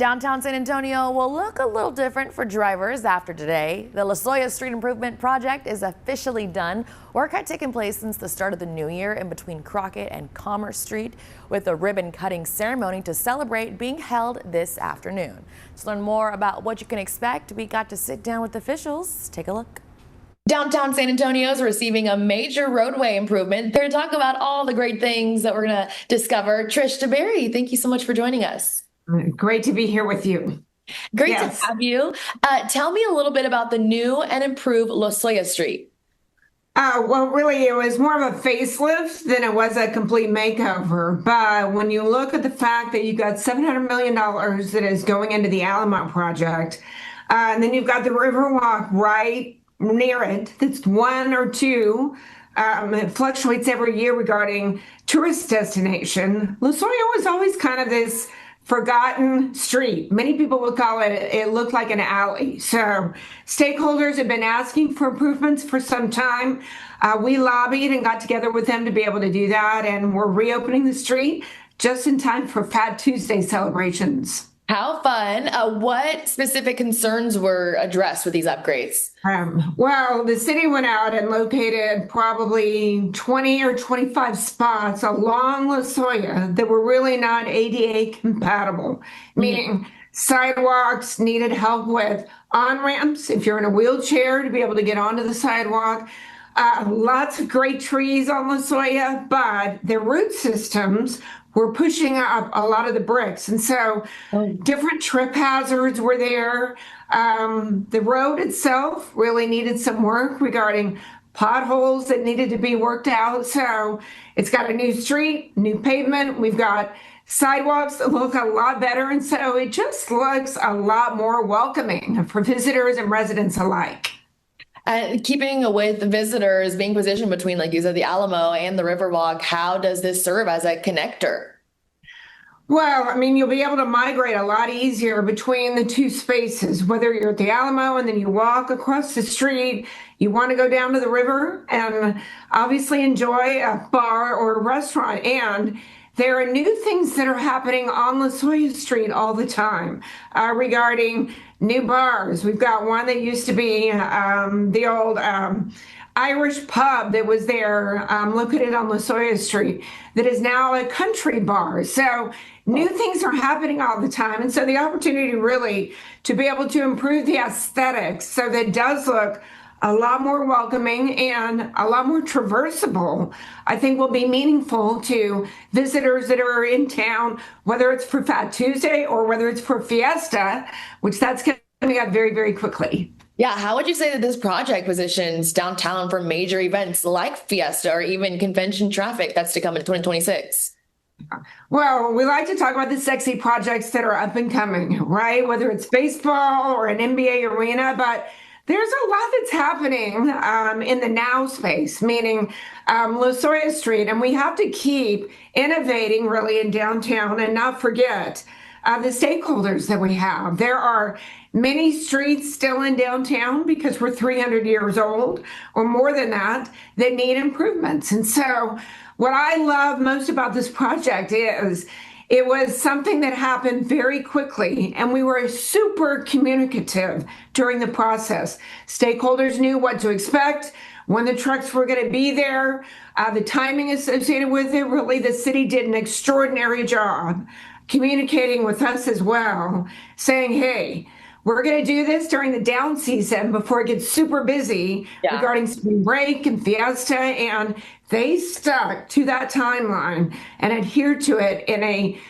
Downtown San Antonio will look a little different for drivers after today. The Losoya Street Improvement Project is officially done. Work had taken place since the start of the new year in between Crockett and Commerce Street, with a ribbon cutting ceremony to celebrate being held this afternoon. To learn more about what you can expect, we got to sit down with officials. Take a look. Downtown San Antonio is receiving a major roadway improvement. They're to talk about all the great things that we're going to discover. Trish DeBerry, thank you so much for joining us. Great to be here with you. Great to have you. Tell me a little bit about the new and improved Losoya Street. Well, really, it was more of a facelift than it was a complete makeover. But when you look at the fact that you've got $700 million that is going into the Alamo project, and then you've got the Riverwalk right near it, that's one or two. It fluctuates every year regarding tourist destination. Losoya was always kind of this forgotten street. Many people would call it looked like an alley. So stakeholders have been asking for improvements for some time. We lobbied and got together with them to be able to do that. And we're reopening the street just in time for Fat Tuesday celebrations. How fun. What specific concerns were addressed with these upgrades? Well, the city went out and located probably 20 or 25 spots along Losoya that were really not ADA compatible, meaning sidewalks needed help with on-ramps if you're in a wheelchair to be able to get onto the sidewalk. Lots of great trees on Losoya, but their root systems were pushing up a lot of the bricks. And so different trip hazards were there. The road itself really needed some work regarding potholes that needed to be worked out. So it's got a new street, new pavement. We've got sidewalks that look a lot better. And so it just looks a lot more welcoming for visitors and residents alike. Keeping with the visitors being positioned between, like you said, the Alamo and the Riverwalk, how does this serve as a connector? Well, I mean, you'll be able to migrate a lot easier between the two spaces, whether you're at the Alamo and then you walk across the street, you want to go down to the river and obviously enjoy a bar or a restaurant. And there are new things that are happening on Losoya Street all the time regarding new bars. We've got one that used to be the old Irish pub that was there located on Losoya Street that is now a country bar. So new things are happening all the time. And so the opportunity really to be able to improve the aesthetics so that it does look a lot more welcoming and a lot more traversable, I think will be meaningful to visitors that are in town, whether it's for Fat Tuesday or whether it's for Fiesta, which that's coming up very, very quickly. Yeah, how would you say that this project positions downtown for major events like Fiesta or even convention traffic that's to come in 2026? Well, we like to talk about the sexy projects that are up and coming, right? Whether it's baseball or an NBA arena, but there's a lot that's happening in the now space, meaning Losoya Street, and we have to keep innovating really in downtown and not forget the stakeholders that we have. There are many streets still in downtown because we're 300 years old or more than that need improvements. And so what I love most about this project is it was something that happened very quickly, and we were super communicative during the process. Stakeholders knew what to expect, when the trucks were going to be there, the timing associated with it. Really, the city did an extraordinary job communicating with us as well, saying, hey, we're going to do this during the down season before it gets super busy regarding spring break and Fiesta. And they stuck to that timeline and adhered to it in a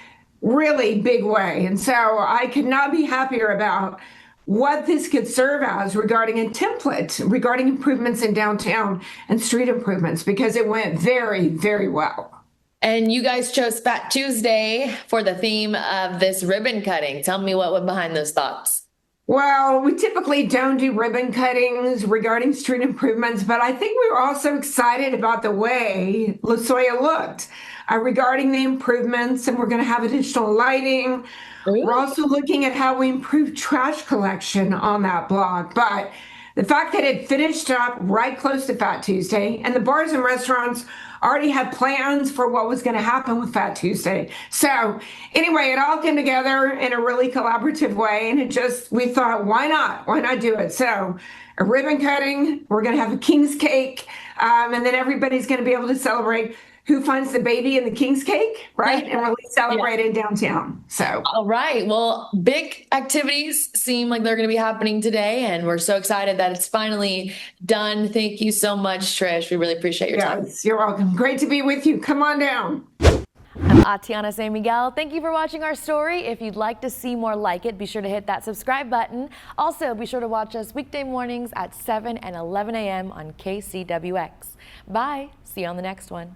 really big way. And so I could not be happier about what this could serve as regarding a template, regarding improvements in downtown and street improvements, because it went very, very well. And you guys chose Fat Tuesday for the theme of this ribbon cutting. Tell me what went behind those thoughts. Well, we typically don't do ribbon cuttings regarding street improvements, but I think we were also excited about the way Losoya looked regarding the improvements, and we're going to have additional lighting. We're also looking at how we improve trash collection on that block. But the fact that it finished up right close to Fat Tuesday and the bars and restaurants already had plans for what was going to happen with Fat Tuesday. So anyway, it all came together in a really collaborative way, and we thought, why not? Why not do it? So a ribbon cutting, we're going to have a king's cake, and then everybody's going to be able to celebrate who finds the baby in the king's cake, right? And really celebrate in downtown. So, all right. Well, big activities seem like they're going to be happening today, and we're so excited that it's finally done. Thank you so much, Trish. We really appreciate your time. You're welcome. Great to be with you. Come on down. I'm Atiana San Miguel. Thank you for watching our story. If you'd like to see more like it, be sure to hit that subscribe button. Also, be sure to watch us weekday mornings at 7 and 11 a.m. on KCWX. Bye. See you on the next one.